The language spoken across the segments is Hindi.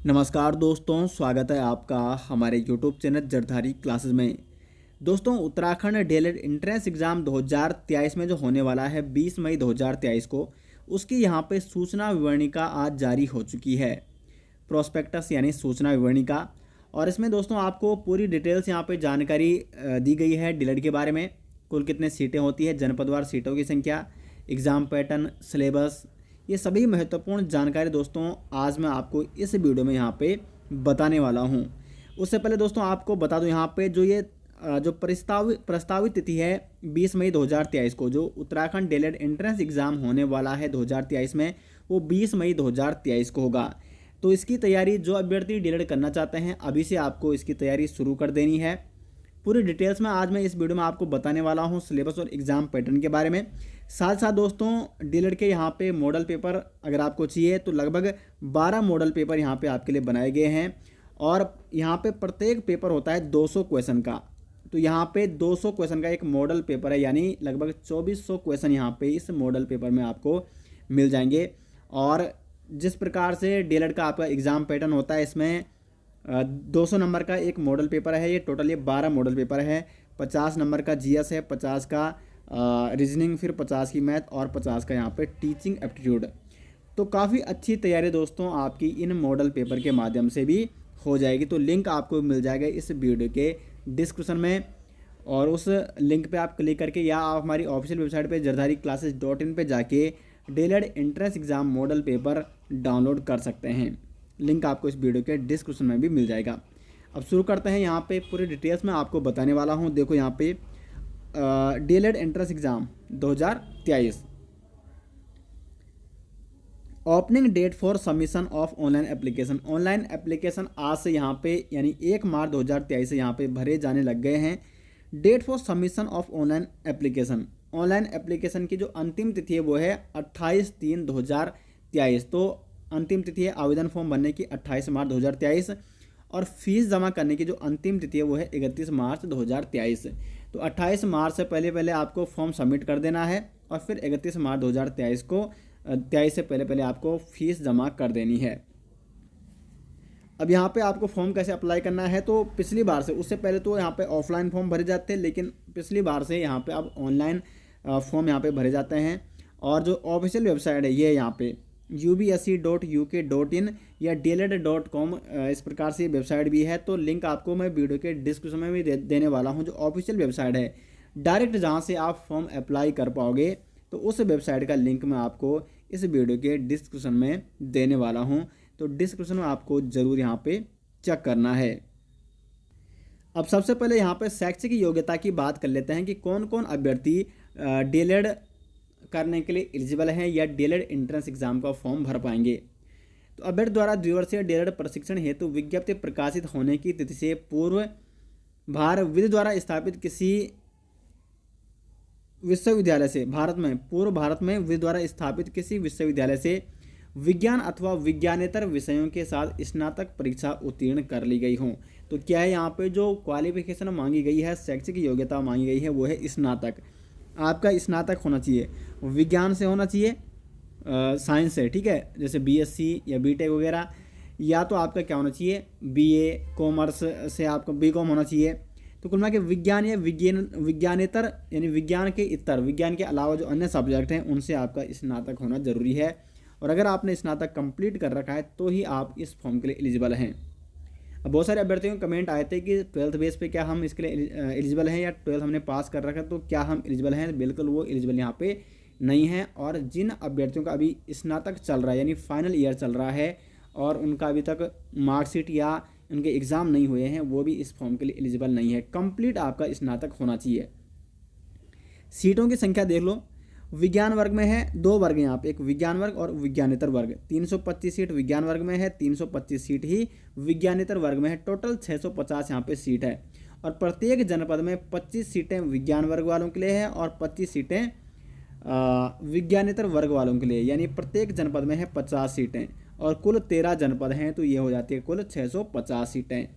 नमस्कार दोस्तों, स्वागत है आपका हमारे YouTube चैनल जरधारी क्लासेस में। दोस्तों, उत्तराखंड डीएलएड एंट्रेंस एग्ज़ाम 2023 में जो होने वाला है 20 मई 2023 को, उसकी यहाँ पे सूचना विवरणिका आज जारी हो चुकी है। प्रोस्पेक्टस यानी सूचना विवरणिका। और इसमें दोस्तों आपको पूरी डिटेल्स यहाँ पे जानकारी दी गई है डीएलएड के बारे में। कुल कितने सीटें होती है, जनपदवार सीटों की संख्या, एग्ज़ाम पैटर्न, सिलेबस, ये सभी महत्वपूर्ण जानकारी दोस्तों आज मैं आपको इस वीडियो में यहाँ पे बताने वाला हूँ। उससे पहले दोस्तों आपको बता दूँ यहाँ पे जो ये जो प्रस्तावित तिथि है 20 मई 2023 को, जो उत्तराखंड डीएलएड एंट्रेंस एग्ज़ाम होने वाला है 2023 में, वो 20 मई 2023 को होगा। तो इसकी तैयारी जो अभ्यर्थी डीएलएड करना चाहते हैं अभी से आपको इसकी तैयारी शुरू कर देनी है। पूरी डिटेल्स में आज मैं इस वीडियो में आपको बताने वाला हूँ सिलेबस और एग्ज़ाम पैटर्न के बारे में। साथ साथ दोस्तों डीएलएड के यहाँ पे मॉडल पेपर अगर आपको चाहिए तो लगभग 12 मॉडल पेपर यहाँ पे आपके लिए बनाए गए हैं। और यहाँ पे प्रत्येक पेपर होता है 200 क्वेश्चन का। तो यहाँ पे 200 क्वेश्चन का एक मॉडल पेपर है, यानी लगभग 2400 क्वेश्चन यहाँ पे इस मॉडल पेपर में आपको मिल जाएंगे। और जिस प्रकार से डीएलएड का आपका एग्ज़ाम पैटर्न होता है, इसमें 200 नंबर का एक मॉडल पेपर है। ये टोटल ये 12 मॉडल पेपर है। 50 नंबर का जीएस है, 50 का रीजनिंग, फिर 50 की मैथ और 50 का यहाँ पे टीचिंग एप्टीट्यूड। तो काफ़ी अच्छी तैयारी दोस्तों आपकी इन मॉडल पेपर के माध्यम से भी हो जाएगी। तो लिंक आपको मिल जाएगा इस वीडियो के डिस्क्रिप्शन में, और उस लिंक पे आप क्लिक करके या आप हमारी ऑफिशियल वेबसाइट पे jardhariclasses.in पे जाके DElEd entrance exam model paper download कर सकते हैं। लिंक आपको इस वीडियो के डिस्क्रिप्शन में भी मिल जाएगा। अब शुरू करते हैं। यहाँ पे पूरी डिटेल्स में आपको बताने वाला हूँ। देखो यहाँ पे D El Ed entrance exam 2023 opening date for submission of online application. Online application आज से यहाँ पे यानी 1 मार्च 2023 से यहाँ पे भरे जाने लग गए हैं। Date for submission of online application, online application की जो अंतिम तिथि है वो है 28/3/2023। तो अंतिम तिथि है आवेदन फॉर्म भरने की 28 मार्च 2023, और फीस जमा करने की जो अंतिम तिथि है वो है 31 मार्च 2023। तो 28 मार्च से पहले आपको फॉर्म सबमिट कर देना है, और फिर 31 मार्च 2023 से पहले आपको फीस जमा कर देनी है। अब यहाँ पे आपको फॉर्म कैसे अप्लाई करना है, तो पिछली बार से, उससे पहले तो यहाँ पे ऑफलाइन फॉर्म भरे जाते हैं, लेकिन पिछली बार से यहाँ पे अब ऑनलाइन फॉर्म यहाँ पे भरे जाते हैं। और जो ऑफिशियल वेबसाइट है ये यहाँ पे ubsc.uk.in या dled.com, इस प्रकार से वेबसाइट भी है। तो लिंक आपको मैं वीडियो के डिस्क्रिप्शन में भी देने वाला हूँ। जो ऑफिशियल वेबसाइट है डायरेक्ट जहाँ से आप फॉर्म अप्लाई कर पाओगे, तो उस वेबसाइट का लिंक मैं आपको इस वीडियो के डिस्क्रिप्शन में देने वाला हूँ। तो डिस्क्रिप्शन में आपको ज़रूर यहाँ पे चेक करना है। अब सबसे पहले यहाँ पे शैक्षिक योग्यता की बात कर लेते हैं कि कौन कौन अभ्यर्थी डीएलएड करने के लिए एलिजिबल हैं या डीएलएड एंट्रेंस एग्जाम का फॉर्म भर पाएंगे। तो अभ्यर्थी द्वारा द्विवर्षीय डीएलएड प्रशिक्षण हेतु विज्ञप्ति प्रकाशित होने की तिथि से पूर्व विधि द्वारा स्थापित किसी विश्वविद्यालय से भारत में विधि द्वारा स्थापित किसी विश्वविद्यालय से विज्ञान अथवा विज्ञानेतर विषयों के साथ स्नातक परीक्षा उत्तीर्ण कर ली गई हों। तो क्या है, यहाँ पे जो क्वालिफिकेशन मांगी गई है, शैक्षिक योग्यता मांगी गई है, वो है स्नातक। आपका स्नातक होना चाहिए, विज्ञान से होना चाहिए, साइंस से, ठीक है, जैसे बीएससी या बीटेक वगैरह, या तो आपका क्या होना चाहिए, बीए कॉमर्स से आपका बीकॉम होना चाहिए। तो कुल मिला के विज्ञान या विज्ञानेतर यानी विज्ञान के अलावा जो अन्य सब्जेक्ट हैं उनसे आपका स्नातक होना जरूरी है। और अगर आपने स्नातक कंप्लीट कर रखा है तो ही आप इस फॉर्म के लिए एलिजिबल हैं। अब बहुत सारे अभ्यर्थियों के कमेंट आए थे कि 12th बेस पे क्या हम इसके लिए एलिजिबल हैं, या 12th हमने पास कर रखा है तो क्या हम एलिजिबल हैं। बिल्कुल वो एलिजिबल यहाँ पे नहीं है। और जिन अभ्यर्थियों का अभी स्नातक चल रहा है यानी फाइनल ईयर चल रहा है और उनका अभी तक मार्कशीट या उनके एग्ज़ाम नहीं हुए हैं, वो भी इस फॉर्म के लिए एलिजिबल नहीं है। कंप्लीट आपका स्नातक होना चाहिए। सीटों की संख्या देख लो। विज्ञान वर्ग में है 2 वर्ग यहाँ पे, एक विज्ञान वर्ग और विज्ञानेतर वर्ग। 325 सीट विज्ञान वर्ग में है, 325 सीट ही विज्ञानेतर वर्ग में है। टोटल 650 यहाँ पे सीट है। और प्रत्येक जनपद में 25 सीटें विज्ञान वर्ग वालों के लिए है और 25 सीटें विज्ञानेतर वर्ग वालों के लिए, यानी प्रत्येक जनपद में है 50 सीटें। और कुल 13 जनपद हैं, तो ये हो जाती है कुल 650 सीटें।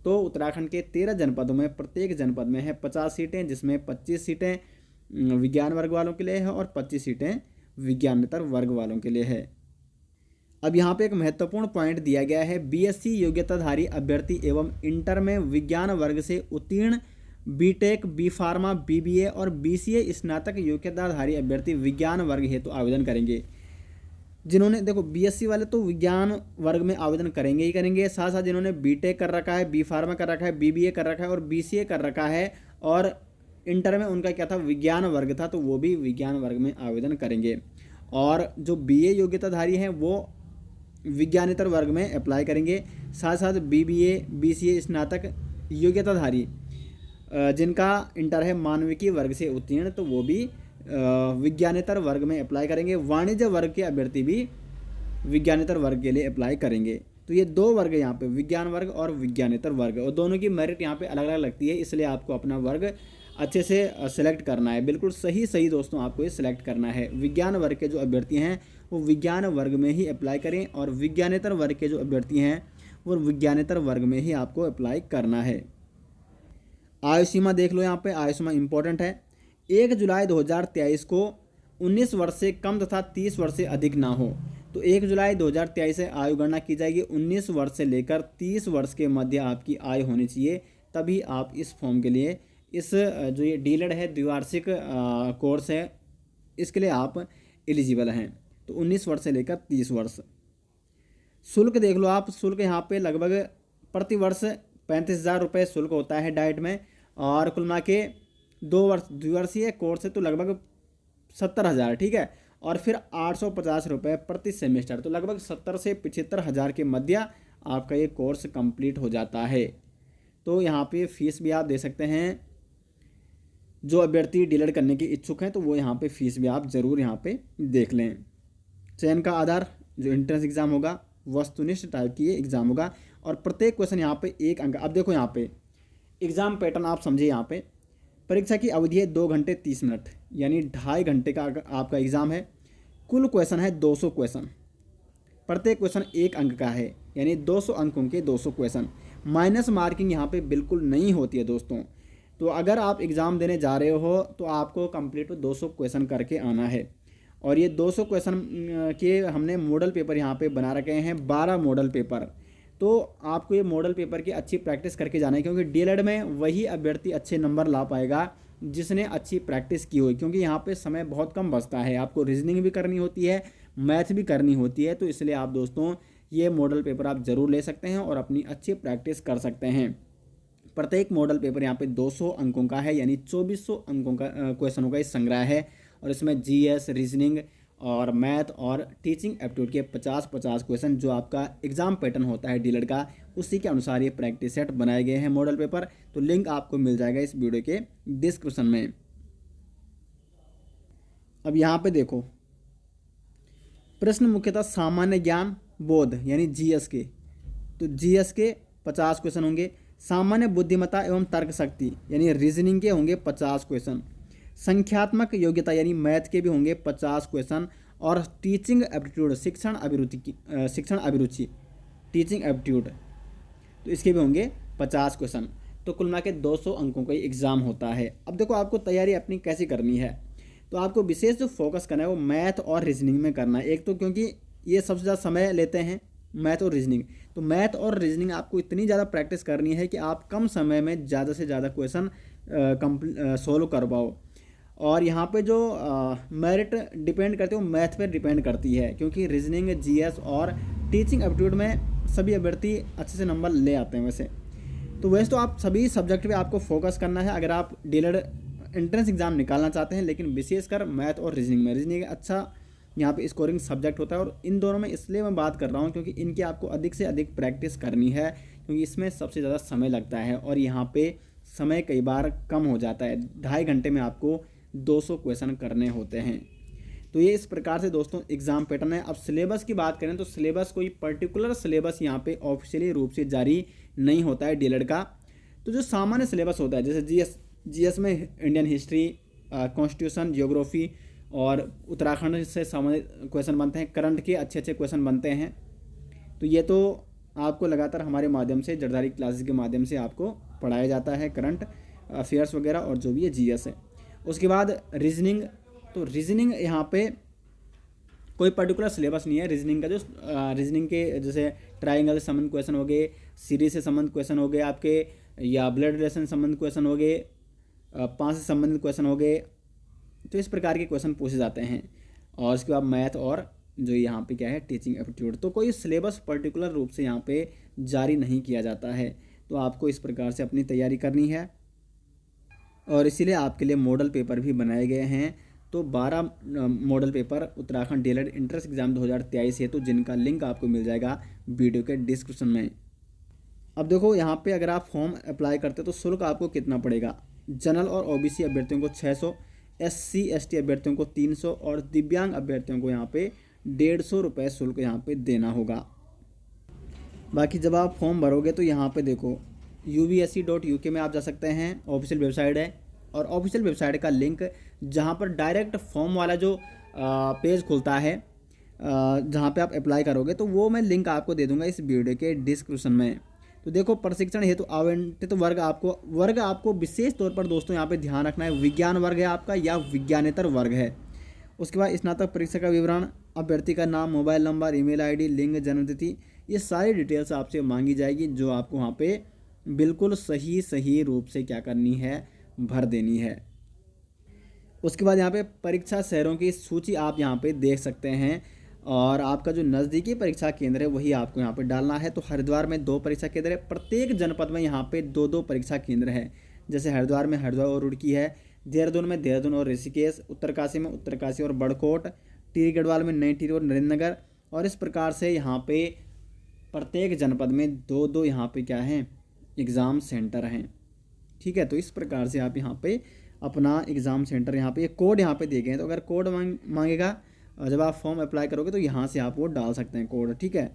तो उत्तराखंड के 13 जनपदों में प्रत्येक जनपद में है 50 सीटें, जिसमें 25 सीटें विज्ञान वर्ग वालों के लिए है और 25 सीटें विज्ञानेतर वर्ग वालों के लिए है। अब यहाँ पे एक महत्वपूर्ण पॉइंट दिया गया है, बीएससी योग्यताधारी अभ्यर्थी एवं इंटर में विज्ञान वर्ग से उत्तीर्ण बीटेक, बी फार्मा, बीबीए और बीसीए स्नातक योग्यताधारी अभ्यर्थी विज्ञान वर्ग हेतु आवेदन करेंगे। जिन्होंने देखो बीएससी वाले तो विज्ञान वर्ग में आवेदन करेंगे ही करेंगे, साथ साथ जिन्होंने बीटेक कर रखा है, बी फार्मा कर रखा है, बीबीए कर रखा है और बीसीए कर रखा है और इंटर में उनका क्या था, विज्ञान वर्ग था, तो वो भी विज्ञान वर्ग में आवेदन करेंगे। और जो बीए योग्यताधारी हैं वो विज्ञानेतर वर्ग में अप्लाई करेंगे। साथ साथ बीबीए, बीसीए स्नातक योग्यताधारी जिनका इंटर है मानविकी वर्ग से उत्तीर्ण, तो वो भी विज्ञानेतर वर्ग में अप्लाई करेंगे। वाणिज्य वर्ग के अभ्यर्थी भी विज्ञानेतर वर्ग के लिए अप्लाई करेंगे। तो ये दो वर्ग है यहाँ पे, विज्ञान वर्ग और विज्ञानेतर वर्ग, और दोनों की मेरिट यहाँ पे अलग अलग लगती है, इसलिए आपको अपना वर्ग अच्छे से सेलेक्ट करना है। बिल्कुल सही दोस्तों आपको ये सिलेक्ट करना है। विज्ञान वर्ग के जो अभ्यर्थी हैं वो विज्ञान वर्ग में ही अप्लाई करें और विज्ञानेतर वर्ग के जो अभ्यर्थी हैं वो विज्ञानेतर वर्ग में ही आपको अप्लाई करना है। आयु सीमा देख लो, यहाँ पे आयु सीमा इंपॉर्टेंट है। 1 जुलाई 2023 को 19 वर्ष से कम तथा 30 वर्ष से अधिक ना हो। तो 1 जुलाई 2023 से आयु गणना की जाएगी। 19 वर्ष से लेकर 30 वर्ष के मध्य आपकी आयु होनी चाहिए, तभी आप इस फॉर्म के लिए, इस जो ये डीलेड है द्विवार्षिक कोर्स है, इसके लिए आप एलिजिबल हैं। तो 19 वर्ष से लेकर 30 वर्ष। शुल्क देख लो आप, शुल्क यहाँ पे लगभग प्रति वर्ष 35,000 रुपये शुल्क होता है डाइट में, और कुल मिला के 2 वर्ष द्विवर्षीय कोर्स है तो लगभग 70,000, ठीक है। और फिर 850 रुपये प्रति सेमेस्टर, तो लगभग 70 से 75,000 के मध्य आपका ये कोर्स कंप्लीट हो जाता है। तो यहाँ पे फीस भी आप दे सकते हैं। जो अभ्यर्थी डीलेड करने के इच्छुक हैं तो वो यहाँ पे फीस भी आप ज़रूर यहाँ पे देख लें। चयन का आधार जो एंट्रेंस एग्ज़ाम होगा, वस्तुनिष्ठ टाइप की ये एग्ज़ाम होगा, और प्रत्येक क्वेश्चन यहाँ पे 1 अंक। अब देखो यहाँ पे एग्ज़ाम पैटर्न आप समझिए। यहाँ पे परीक्षा की अवधि है 2 घंटे 30 मिनट, यानी 2.5 घंटे का आपका एग्ज़ाम है। कुल क्वेश्चन है 200 क्वेश्चन, प्रत्येक क्वेश्चन 1 अंक का है, यानी 200 अंकों के 200 क्वेश्चन। माइनस मार्किंग यहाँ पे बिल्कुल नहीं होती है दोस्तों। तो अगर आप एग्ज़ाम देने जा रहे हो तो आपको कंप्लीट 200 क्वेश्चन करके आना है। और ये 200 क्वेश्चन के हमने मॉडल पेपर यहाँ पे बना रखे हैं, 12 मॉडल पेपर। तो आपको ये मॉडल पेपर की अच्छी प्रैक्टिस करके जाना है, क्योंकि डीएलएड में वही अभ्यर्थी अच्छे नंबर ला पाएगा जिसने अच्छी प्रैक्टिस की हो, क्योंकि यहाँ पे समय बहुत कम बचता है। आपको रीजनिंग भी करनी होती है, मैथ भी करनी होती है। तो इसलिए आप दोस्तों ये मॉडल पेपर आप ज़रूर ले सकते हैं और अपनी अच्छी प्रैक्टिस कर सकते हैं। प्रत्येक मॉडल पेपर यहाँ पे 200 अंकों का है, यानी 2400 अंकों का क्वेश्चनों का इस संग्रह है। और इसमें जीएस, रीजनिंग और मैथ और टीचिंग एप्टीट्यूड के 50-50 क्वेश्चन जो आपका एग्जाम पैटर्न होता है डीलेड का, उसी के अनुसार ये प्रैक्टिस सेट बनाए गए हैं मॉडल पेपर। तो लिंक आपको मिल जाएगा इस वीडियो के डिस्क्रिप्शन में। अब यहाँ पे देखो प्रश्न मुख्यतः सामान्य ज्ञान बोध यानी जीएस के, तो जीएस के 50 क्वेश्चन होंगे। सामान्य बुद्धिमत्ता एवं तर्क शक्ति यानी रीजनिंग के होंगे 50 क्वेश्चन। संख्यात्मक योग्यता यानी मैथ के भी होंगे 50 क्वेश्चन। और टीचिंग एप्टीट्यूड शिक्षण अभिरुचि टीचिंग एप्टीट्यूड, तो इसके भी होंगे 50 क्वेश्चन। तो कुल मिला के 200 अंकों का एग्ज़ाम होता है। अब देखो आपको तैयारी अपनी कैसी करनी है, तो आपको विशेष जो फोकस करना है वो मैथ और रीजनिंग में करना है। एक तो क्योंकि ये सबसे ज़्यादा समय लेते हैं मैथ और रीजनिंग, तो मैथ और रीजनिंग आपको इतनी ज़्यादा प्रैक्टिस करनी है कि आप कम समय में ज़्यादा से ज़्यादा क्वेश्चन सोल्व कर पाओ। और यहाँ पे जो मेरिट डिपेंड करती है वो मैथ पे डिपेंड करती है, क्योंकि रीजनिंग, जीएस और टीचिंग एप्टीट्यूड में सभी अभ्यर्थी अच्छे से नंबर ले आते हैं। वैसे तो आप सभी सब्जेक्ट पे आपको फोकस करना है अगर आप डीएलएड एंट्रेंस एग्ज़ाम निकालना चाहते हैं, लेकिन विशेषकर मैथ और रीजनिंग अच्छा यहाँ पे स्कोरिंग सब्जेक्ट होता है। और इन दोनों में इसलिए मैं बात कर रहा हूँ क्योंकि इनकी आपको अधिक से अधिक प्रैक्टिस करनी है, क्योंकि इसमें सबसे ज़्यादा समय लगता है और यहाँ पे समय कई बार कम हो जाता है। 2.5 घंटे में आपको 200 क्वेश्चन करने होते हैं। तो ये इस प्रकार से दोस्तों एग्ज़ाम पैटर्न है। अब सिलेबस की बात करें तो सिलेबस कोई पर्टिकुलर सिलेबस यहाँ पे ऑफिशियली रूप से जारी नहीं होता है डीएलएड का। तो जो सामान्य सिलेबस होता है, जैसे जीएस में इंडियन हिस्ट्री, कॉन्स्टिट्यूशन, जियोग्राफी और उत्तराखंड से सामान्य क्वेश्चन बनते हैं, करंट के अच्छे क्वेश्चन बनते हैं। तो ये तो आपको लगातार हमारे माध्यम से जरदारी क्लासेस के माध्यम से आपको पढ़ाया जाता है, करंट अफेयर्स वगैरह और जो भी ये जीएस है। उसके बाद रीजनिंग, तो रीजनिंग यहाँ पे कोई पर्टिकुलर सिलेबस नहीं है रीजनिंग का। जो रीजनिंग के जैसे ट्राइंगल से संबंधित क्वेश्चन हो गए, सीरीज से संबंधित क्वेश्चन हो गए आपके, या ब्लड रिलेशन से संबंधित क्वेश्चन हो गए, 5 से संबंधित क्वेश्चन हो गए, तो इस प्रकार के क्वेश्चन पूछे जाते हैं। और उसके बाद मैथ और जो यहाँ पे क्या है टीचिंग एप्टीट्यूड। तो कोई सिलेबस पर्टिकुलर रूप से यहाँ पे जारी नहीं किया जाता है। तो आपको इस प्रकार से अपनी तैयारी करनी है और इसीलिए आपके लिए मॉडल पेपर भी बनाए गए हैं। तो 12 model paper Uttarakhand DElEd entrance exam 2023 है, तो जिनका लिंक आपको मिल जाएगा वीडियो के डिस्क्रिप्शन में। अब देखो यहाँ पे अगर आप फॉर्म अप्लाई करते हो तो शुल्क आपको कितना पड़ेगा। जनरल और ओबीसी अभ्यर्थियों को 600, SC ST अभ्यर्थियों को 300 और दिव्यांग अभ्यर्थियों को यहाँ पे 150 रुपये शुल्क यहाँ पे देना होगा। बाकी जब आप फॉर्म भरोगे तो यहाँ पे देखो ubsc.uk में आप जा सकते हैं, ऑफिशियल वेबसाइट है। और ऑफिशियल वेबसाइट का लिंक जहाँ पर डायरेक्ट फॉर्म वाला जो पेज खुलता है जहाँ पे आप अप्लाई करोगे, तो वो मैं लिंक आपको दे दूँगा इस वीडियो के डिस्क्रिप्शन में। तो देखो प्रशिक्षण हेतु आवंटित वर्ग आपको विशेष तौर पर दोस्तों यहाँ पे ध्यान रखना है, विज्ञान वर्ग है आपका या विज्ञानेतर वर्ग है। उसके बाद स्नातक परीक्षा का विवरण, अभ्यर्थी का नाम, मोबाइल नंबर, ईमेल आईडी, लिंग, जन्मतिथि, ये सारी डिटेल्स आपसे मांगी जाएगी, जो आपको वहाँ पे बिल्कुल सही रूप से क्या करनी है, भर देनी है। उसके बाद यहाँ पे परीक्षा शहरों की सूची आप यहाँ पे देख सकते हैं और आपका जो नज़दीकी परीक्षा केंद्र है वही आपको यहाँ पे डालना है। तो हरिद्वार में 2 परीक्षा केंद्र है, प्रत्येक जनपद में यहाँ पे 2-2 परीक्षा केंद्र है। जैसे हरिद्वार में हरिद्वार और रुड़की है, देहरादून में देहरादून और ऋषिकेश, उत्तरकाशी में उत्तरकाशी और बड़कोट, टिहरी गढ़वाल में नई टिहरी और नरेंद्रनगर। और इस प्रकार से यहाँ पे प्रत्येक जनपद में 2-2 यहाँ पे क्या है एग्ज़ाम सेंटर हैं। ठीक है, तो इस प्रकार से आप यहाँ पे अपना एग्ज़ाम सेंटर यहाँ पे कोड यहाँ पे दिए गए हैं। तो अगर कोड मांगेगा जब आप फॉर्म अप्लाई करोगे तो यहाँ से आप वो डाल सकते हैं कोड। ठीक है,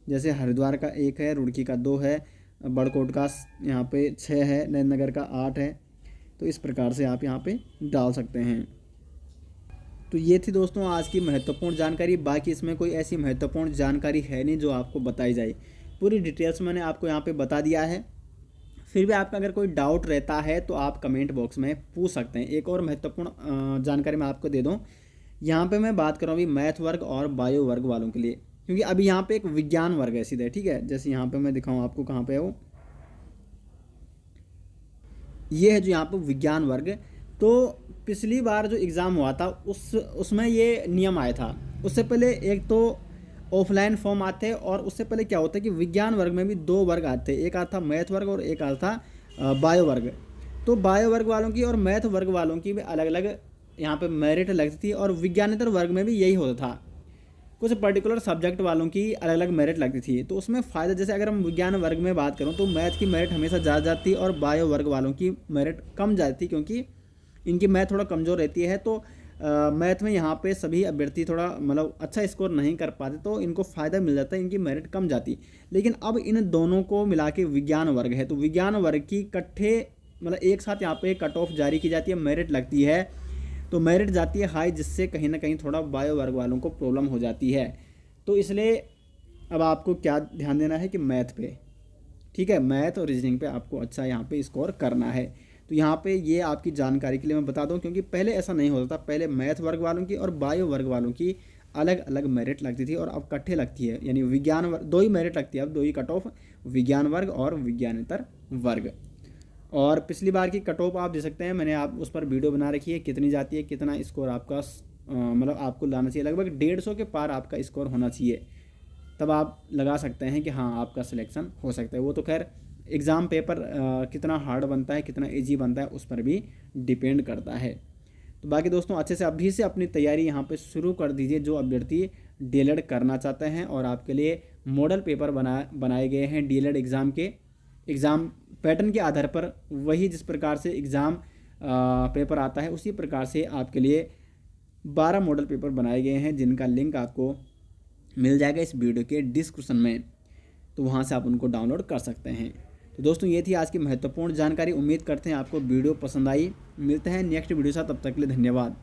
जैसे हरिद्वार का 1 है, रुड़की का 2 है, बड़कोट का यहाँ पे 6 है, नरेंद्रनगर का 8 है। तो इस प्रकार से आप यहाँ पे डाल सकते हैं। तो ये थी दोस्तों आज की महत्वपूर्ण जानकारी। बाकी इसमें कोई ऐसी महत्वपूर्ण जानकारी है नहीं जो आपको बताई जाए, पूरी डिटेल्स मैंने आपको यहाँ पे बता दिया है। फिर भी आपका अगर कोई डाउट रहता है तो आप कमेंट बॉक्स में पूछ सकते हैं। एक और महत्वपूर्ण जानकारी मैं आपको दे दूँ, यहाँ पे मैं बात कर रहा हूँ अभी मैथ वर्ग और बायो वर्ग वालों के लिए, क्योंकि अभी यहाँ पे एक विज्ञान वर्ग है सीधे। ठीक है, जैसे यहाँ पे मैं दिखाऊँ आपको कहाँ पे है वो, ये है जो यहाँ पे विज्ञान वर्ग। तो पिछली बार जो एग्ज़ाम हुआ था उसमें ये नियम आया था। उससे पहले एक तो ऑफलाइन फॉर्म आते और उससे पहले क्या होता है कि विज्ञान वर्ग में भी 2 वर्ग आते हैं, एक आता था मैथ वर्ग और एक आता था बायो वर्ग। तो बायो वर्ग वालों की और मैथ वर्ग वालों की भी अलग अलग यहाँ पे मेरिट लगती थी और विज्ञानेतर वर्ग में भी यही होता था, कुछ पर्टिकुलर सब्जेक्ट वालों की अलग अलग मेरिट लगती थी। तो उसमें फ़ायदा, जैसे अगर हम विज्ञान वर्ग में बात करूँ तो मैथ की मेरिट हमेशा ज़्यादा जाती और बायो वर्ग वालों की मेरिट कम जाती, क्योंकि इनकी मैथ थोड़ा कमज़ोर रहती है। तो मैथ में यहाँ पे सभी अभ्यर्थी थोड़ा मतलब अच्छा स्कोर नहीं कर पाते, तो इनको फ़ायदा मिल जाता है, इनकी मेरिट कम जाती। लेकिन अब इन दोनों को मिला के विज्ञान वर्ग है, तो विज्ञान वर्ग की इकट्ठे मतलब एक साथ यहाँ पे कट ऑफ जारी की जाती है, मेरिट लगती है। तो मेरिट जाती है हाई, जिससे कहीं ना कहीं थोड़ा बायो वर्ग वालों को प्रॉब्लम हो जाती है। तो इसलिए अब आपको क्या ध्यान देना है कि मैथ पे, ठीक है, मैथ और रीजनिंग पे आपको अच्छा यहाँ पे स्कोर करना है। तो यहाँ पे ये आपकी जानकारी के लिए मैं बता दूं, क्योंकि पहले ऐसा नहीं होता था। पहले मैथ वर्ग वालों की और बायो वर्ग वालों की अलग अलग मेरिट लगती थी और अब इकट्ठे लगती है, यानी विज्ञान वर्ग 2 ही मेरिट लगती है, अब 2 ही कट ऑफ, विज्ञान वर्ग और विज्ञानेतर वर्ग। और पिछली बार की कट ऑफ आप दे सकते हैं, मैंने आप उस पर वीडियो बना रखी है, कितनी जाती है, कितना स्कोर आपका मतलब आपको लाना चाहिए। लगभग 150 के पार आपका स्कोर होना चाहिए, तब आप लगा सकते हैं कि हाँ आपका सिलेक्शन हो सकता है। वो तो खैर एग्ज़ाम पेपर कितना हार्ड बनता है, कितना इजी बनता है, उस पर भी डिपेंड करता है। तो बाकी दोस्तों अच्छे से अभी से अपनी तैयारी यहाँ पे शुरू कर दीजिए, जो अभ्यर्थी डीएलएड करना चाहते हैं। और आपके लिए मॉडल पेपर बनाए गए हैं डीएलएड एग्ज़ाम के, एग्ज़ाम पैटर्न के आधार पर, वही जिस प्रकार से एग्ज़ाम पेपर आता है उसी प्रकार से आपके लिए 12 मॉडल पेपर बनाए गए हैं, जिनका लिंक आपको मिल जाएगा इस वीडियो के डिस्क्रिप्शन में। तो वहाँ से आप उनको डाउनलोड कर सकते हैं। तो दोस्तों ये थी आज की महत्वपूर्ण जानकारी। उम्मीद करते हैं आपको वीडियो पसंद आई। मिलते हैं नेक्स्ट वीडियो के साथ, तब तक के लिए धन्यवाद।